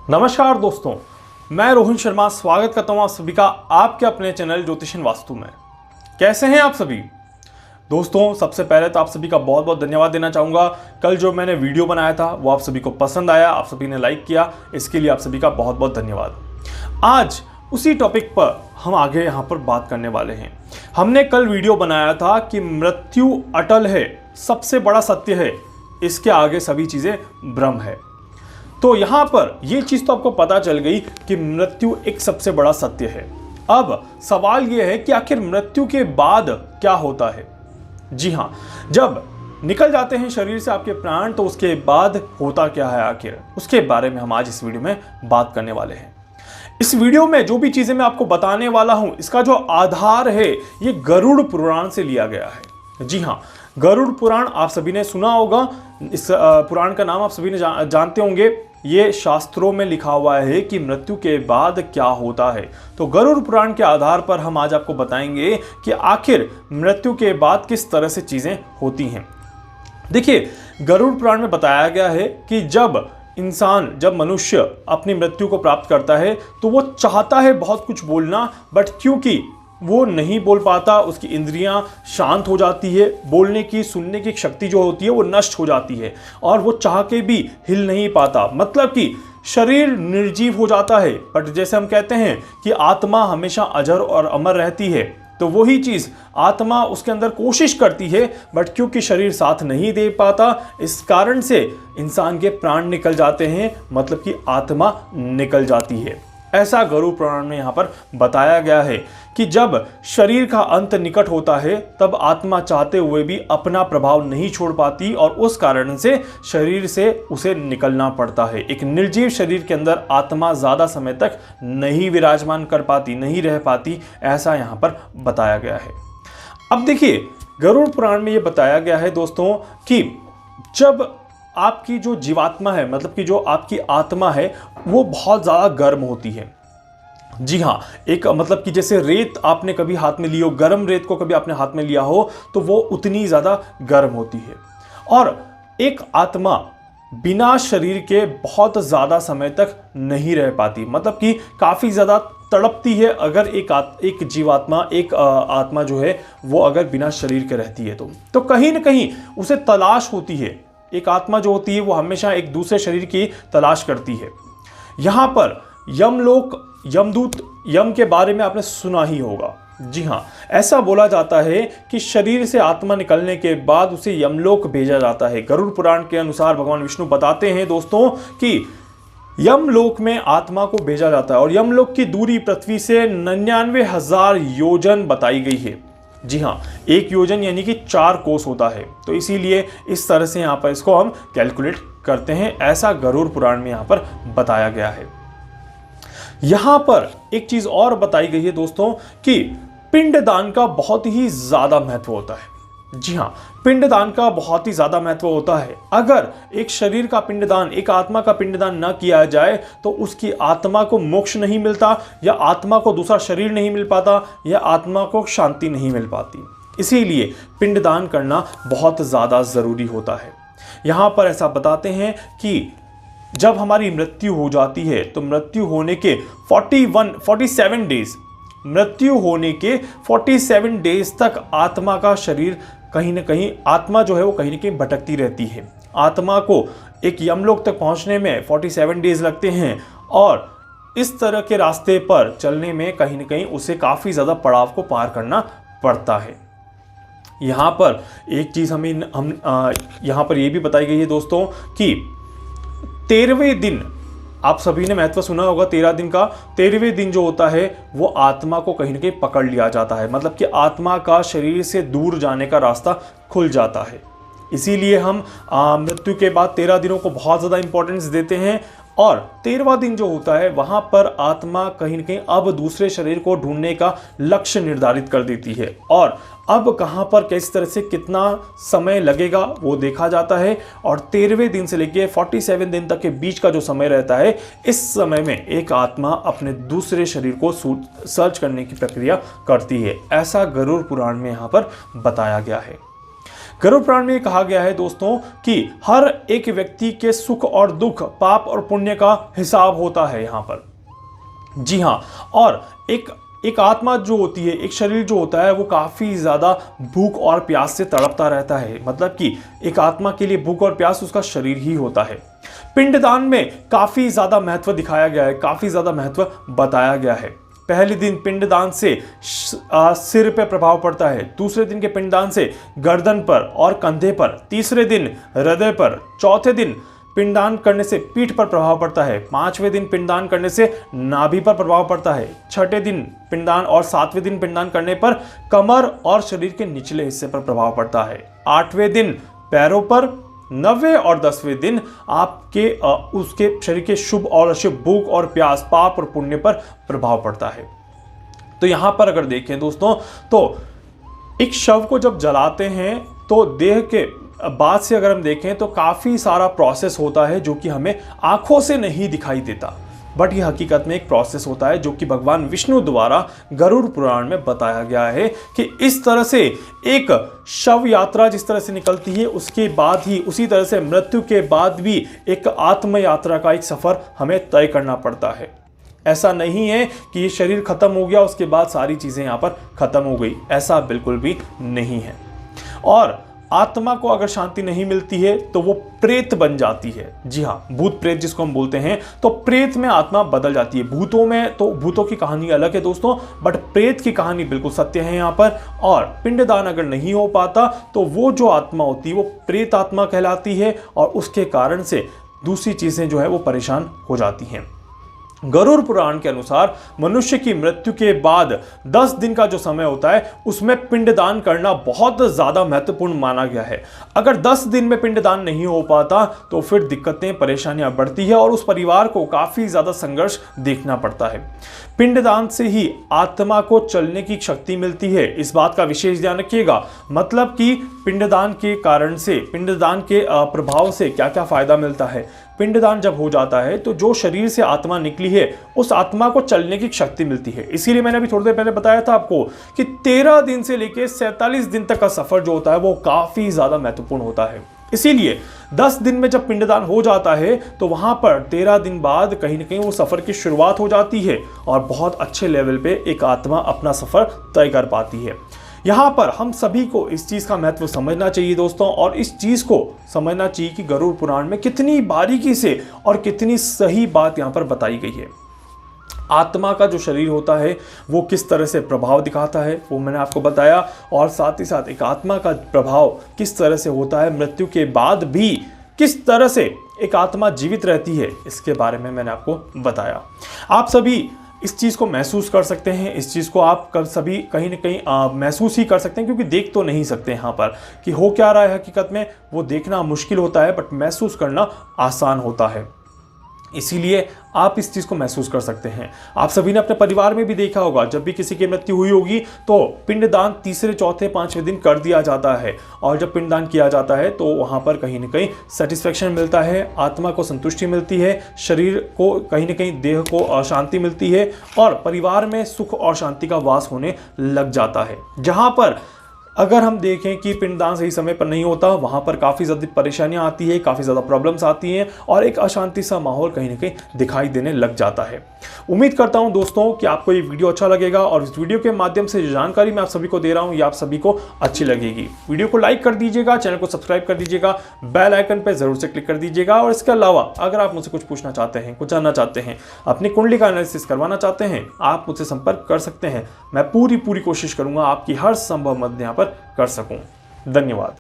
नमस्कार दोस्तों, मैं रोहन शर्मा स्वागत करता हूं आप सभी का आपके अपने चैनल ज्योतिषन वास्तु में। कैसे हैं आप सभी दोस्तों? सबसे पहले तो आप सभी का बहुत बहुत धन्यवाद देना चाहूँगा। कल जो मैंने वीडियो बनाया था वो आप सभी को पसंद आया, आप सभी ने लाइक किया, इसके लिए आप सभी का बहुत बहुत धन्यवाद। आज उसी टॉपिक पर हम आगे यहाँ पर बात करने वाले हैं। हमने कल वीडियो बनाया था कि मृत्यु अटल है, सबसे बड़ा सत्य है, इसके आगे सभी चीज़ें भ्रम है। तो यहाँ पर यह चीज़ तो आपको पता चल गई कि मृत्यु एक सबसे बड़ा सत्य है। अब सवाल यह है कि आखिर मृत्यु के बाद क्या होता है। जी हाँ, जब निकल जाते हैं शरीर से आपके प्राण तो उसके बाद होता क्या है आखिर, उसके बारे में हम आज इस वीडियो में बात करने वाले हैं। इस वीडियो में जो भी चीज़ें मैं आपको बताने वाला हूं, इसका जो आधार है ये गरुड़ पुराण से लिया गया है। जी हाँ, गरुड़ पुराण आप सभी ने सुना होगा। इस पुराण का नाम आप सभी ने जानते होंगे। ये शास्त्रों में लिखा हुआ है कि मृत्यु के बाद क्या होता है। तो गरुड़ पुराण के आधार पर हम आज आपको बताएंगे कि आखिर मृत्यु के बाद किस तरह से चीज़ें होती हैं। देखिए, गरुड़ पुराण में बताया गया है कि जब मनुष्य अपनी मृत्यु को प्राप्त करता है तो वो चाहता है बहुत कुछ बोलना, बट क्योंकि वो नहीं बोल पाता, उसकी इंद्रियां शांत हो जाती है, बोलने की सुनने की शक्ति जो होती है वो नष्ट हो जाती है और वो चाह के भी हिल नहीं पाता, मतलब कि शरीर निर्जीव हो जाता है। बट जैसे हम कहते हैं कि आत्मा हमेशा अजर और अमर रहती है, तो वही चीज़ आत्मा उसके अंदर कोशिश करती है, बट क्योंकि शरीर साथ नहीं दे पाता, इस कारण से इंसान के प्राण निकल जाते हैं, मतलब कि आत्मा निकल जाती है। ऐसा गरुड़ पुराण में यहाँ पर बताया गया है कि जब शरीर का अंत निकट होता है तब आत्मा चाहते हुए भी अपना प्रभाव नहीं छोड़ पाती और उस कारण से शरीर से उसे निकलना पड़ता है। एक निर्जीव शरीर के अंदर आत्मा ज़्यादा समय तक नहीं विराजमान कर पाती, नहीं रह पाती, ऐसा यहाँ पर बताया गया है। अब देखिए, गरुड़ पुराण में ये बताया गया है दोस्तों कि जब आपकी जो जीवात्मा है, मतलब कि जो आपकी आत्मा है, वो बहुत ज़्यादा गर्म होती है। जी हाँ, एक मतलब कि जैसे रेत आपने कभी हाथ में ली हो, गर्म रेत को कभी आपने हाथ में लिया हो तो वो उतनी ज़्यादा गर्म होती है। और एक आत्मा बिना शरीर के बहुत ज़्यादा समय तक नहीं रह पाती, मतलब कि काफ़ी ज़्यादा तड़पती है अगर एक जीवात्मा, एक आत्मा जो है वो अगर बिना शरीर के रहती है तो कहीं ना कहीं उसे तलाश होती है। एक आत्मा जो होती है वो हमेशा एक दूसरे शरीर की तलाश करती है। यहाँ पर यमलोक, यमदूत, यम के बारे में आपने सुना ही होगा। जी हाँ, ऐसा बोला जाता है कि शरीर से आत्मा निकलने के बाद उसे यमलोक भेजा जाता है। गरुड़ पुराण के अनुसार भगवान विष्णु बताते हैं दोस्तों कि यमलोक में आत्मा को भेजा जाता है और यमलोक की दूरी पृथ्वी से 99,000 योजन बताई गई है। जी हाँ, एक योजन यानी कि 4 कोस होता है, तो इसीलिए इस तरह से यहाँ पर इसको हम कैलकुलेट करते हैं। ऐसा गरुड़ पुराण में यहाँ पर बताया गया है। यहाँ पर एक चीज़ और बताई गई है दोस्तों कि पिंडदान का बहुत ही ज़्यादा महत्व होता है। जी हाँ, पिंडदान का बहुत ही ज़्यादा महत्व होता है। अगर एक शरीर का पिंडदान, एक आत्मा का पिंडदान न किया जाए तो उसकी आत्मा को मोक्ष नहीं मिलता, या आत्मा को दूसरा शरीर नहीं मिल पाता, या आत्मा को शांति नहीं मिल पाती। इसीलिए पिंडदान करना बहुत ज़्यादा ज़रूरी होता है। यहाँ पर ऐसा बताते हैं कि जब हमारी मृत्यु हो जाती है तो मृत्यु होने के 47 डेज, मृत्यु होने के 47 डेज तक आत्मा का शरीर कहीं ना कहीं, आत्मा जो है वो कहीं ना कहीं भटकती रहती है। आत्मा को एक यमलोक तक पहुंचने में 47 डेज लगते हैं और इस तरह के रास्ते पर चलने में कहीं ना कहीं उसे काफ़ी ज़्यादा पड़ाव को पार करना पड़ता है। यहाँ पर एक चीज़ यहाँ पर ये भी बताई गई है दोस्तों कि 13वें दिन, आप सभी ने महत्व सुना होगा 13 दिन का। 13वें दिन जो होता है वो आत्मा को कहीं ना कहीं पकड़ लिया जाता है, मतलब कि आत्मा का शरीर से दूर जाने का रास्ता खुल जाता है। इसीलिए हम मृत्यु के बाद 13 दिनों को बहुत ज़्यादा इंपॉर्टेंस देते हैं। और 13वां दिन जो होता है वहाँ पर आत्मा कहीं ना कहीं अब दूसरे शरीर को ढूंढने का लक्ष्य निर्धारित कर देती है और अब कहाँ पर किस तरह से कितना समय लगेगा वो देखा जाता है। और 13वें दिन से लेके 47 दिन तक के बीच का जो समय रहता है, इस समय में एक आत्मा अपने दूसरे शरीर को सर्च करने की प्रक्रिया करती है। ऐसा गरुड़ पुराण में यहाँ पर बताया गया है। गरुड़ पुराण में कहा गया है दोस्तों कि हर एक व्यक्ति के सुख और दुख, पाप और पुण्य का हिसाब होता है यहाँ पर। जी हाँ, और एक आत्मा जो होती है, एक शरीर जो होता है, वो काफ़ी ज़्यादा भूख और प्यास से तड़पता रहता है। मतलब कि एक आत्मा के लिए भूख और प्यास उसका शरीर ही होता है। पिंडदान में काफ़ी ज़्यादा महत्व दिखाया गया है, काफ़ी ज़्यादा महत्व बताया गया है। पहले दिन पिंडदान से सिर पे प्रभाव पड़ता है, दूसरे दिन के पिंडदान से गर्दन पर और कंधे पर, तीसरे दिन हृदय पर, चौथे दिन पिंडदान करने से पीठ पर प्रभाव पड़ता है, पांचवें दिन पिंडदान करने से नाभि पर प्रभाव पड़ता है, छठे दिन पिंडदान और सातवें दिन पिंडदान करने पर कमर और शरीर के निचले हिस्से पर प्रभाव पड़ता है, आठवें दिन पैरों पर, 9वें और 10वें दिन आपके उसके शरीर के शुभ और अशुभ, भूख और प्यास, पाप और पुण्य पर प्रभाव पड़ता है। तो यहां पर अगर देखें दोस्तों, तो एक शव को जब जलाते हैं तो देह के बाद से अगर हम देखें तो काफ़ी सारा प्रोसेस होता है जो कि हमें आंखों से नहीं दिखाई देता, बट ये हकीकत में एक प्रोसेस होता है जो कि भगवान विष्णु द्वारा गरुड़ पुराण में बताया गया है कि इस तरह से एक शव यात्रा जिस तरह से निकलती है, उसके बाद ही उसी तरह से मृत्यु के बाद भी एक आत्म यात्रा का एक सफ़र हमें तय करना पड़ता है। ऐसा नहीं है कि ये शरीर खत्म हो गया उसके बाद सारी चीज़ें यहाँ पर खत्म हो गई, ऐसा बिल्कुल भी नहीं है। और आत्मा को अगर शांति नहीं मिलती है तो वो प्रेत बन जाती है। जी हाँ, भूत प्रेत जिसको हम बोलते हैं, तो प्रेत में आत्मा बदल जाती है। भूतों में तो भूतों की कहानी अलग है दोस्तों, बट प्रेत की कहानी बिल्कुल सत्य है यहाँ पर। और पिंडदान अगर नहीं हो पाता तो वो जो आत्मा होती है वो प्रेत आत्मा कहलाती है, और उसके कारण से दूसरी चीज़ें जो है वो परेशान हो जाती हैं। गरुड़ पुराण के अनुसार मनुष्य की मृत्यु के बाद 10 दिन का जो समय होता है उसमें पिंडदान करना बहुत ज़्यादा महत्वपूर्ण माना गया है। अगर 10 दिन में पिंडदान नहीं हो पाता तो फिर दिक्कतें, परेशानियां बढ़ती है और उस परिवार को काफ़ी ज़्यादा संघर्ष देखना पड़ता है। पिंडदान से ही आत्मा को चलने की शक्ति मिलती है, इस बात का विशेष ध्यान रखिएगा। मतलब कि पिंडदान के कारण से, पिंडदान के प्रभाव से क्या क्या फायदा मिलता है। पिंडदान जब हो जाता है तो जो शरीर से आत्मा निकली है उस आत्मा को चलने की शक्ति मिलती है। इसीलिए मैंने अभी थोड़ी देर पहले बताया था आपको कि 13 दिन से लेकर 47 दिन तक का सफर जो होता है वो काफी ज्यादा महत्वपूर्ण होता है। इसीलिए 10 दिन में जब पिंडदान हो जाता है तो वहां पर 13 दिन बाद कहीं ना कहीं वो सफर की शुरुआत हो जाती है और बहुत अच्छे लेवल पे एक आत्मा अपना सफर तय कर पाती है। यहाँ पर हम सभी को इस चीज़ का महत्व समझना चाहिए दोस्तों, और इस चीज़ को समझना चाहिए कि गरुड़ पुराण में कितनी बारीकी से और कितनी सही बात यहाँ पर बताई गई है। आत्मा का जो शरीर होता है वो किस तरह से प्रभाव दिखाता है वो मैंने आपको बताया, और साथ ही साथ एक आत्मा का प्रभाव किस तरह से होता है, मृत्यु के बाद भी किस तरह से एक आत्मा जीवित रहती है, इसके बारे में मैंने आपको बताया। आप सभी इस चीज़ को महसूस कर सकते हैं, इस चीज़ को आप सभी कहीं ना कहीं महसूस ही कर सकते हैं, क्योंकि देख तो नहीं सकते यहाँ पर कि हो क्या रहा है हकीकत में, वो देखना मुश्किल होता है बट महसूस करना आसान होता है। इसीलिए आप इस चीज़ को महसूस कर सकते हैं। आप सभी ने अपने परिवार में भी देखा होगा, जब भी किसी की मृत्यु हुई होगी तो पिंडदान तीसरे, चौथे, 5वें दिन कर दिया जाता है, और जब पिंडदान किया जाता है तो वहाँ पर कहीं ना कहीं सेटिस्फेक्शन मिलता है, आत्मा को संतुष्टि मिलती है, शरीर को कहीं ना कहीं, देह को शांति मिलती है, और परिवार में सुख और शांति का वास होने लग जाता है। जहाँ पर अगर हम देखें कि पिंडदान सही समय पर नहीं होता, वहाँ पर काफ़ी ज़्यादा परेशानियाँ आती है, काफ़ी ज़्यादा प्रॉब्लम्स आती हैं, और एक अशांति सा माहौल कहीं ना कहीं दिखाई देने लग जाता है। उम्मीद करता हूँ दोस्तों कि आपको ये वीडियो अच्छा लगेगा, और इस वीडियो के माध्यम से जो जानकारी मैं आप सभी को दे रहा हूँ ये आप सभी को अच्छी लगेगी। वीडियो को लाइक कर दीजिएगा, चैनल को सब्सक्राइब कर दीजिएगा, बेल आइकन पर ज़रूर से क्लिक कर दीजिएगा। और इसके अलावा अगर आप मुझसे कुछ पूछना चाहते हैं, कुछ जानना चाहते हैं, अपनी कुंडली का एनालिसिस करवाना चाहते हैं, आप मुझसे संपर्क कर सकते हैं। मैं पूरी कोशिश करूँगा आपकी हर संभव मदद यहाँ पर कर सकूँ। धन्यवाद।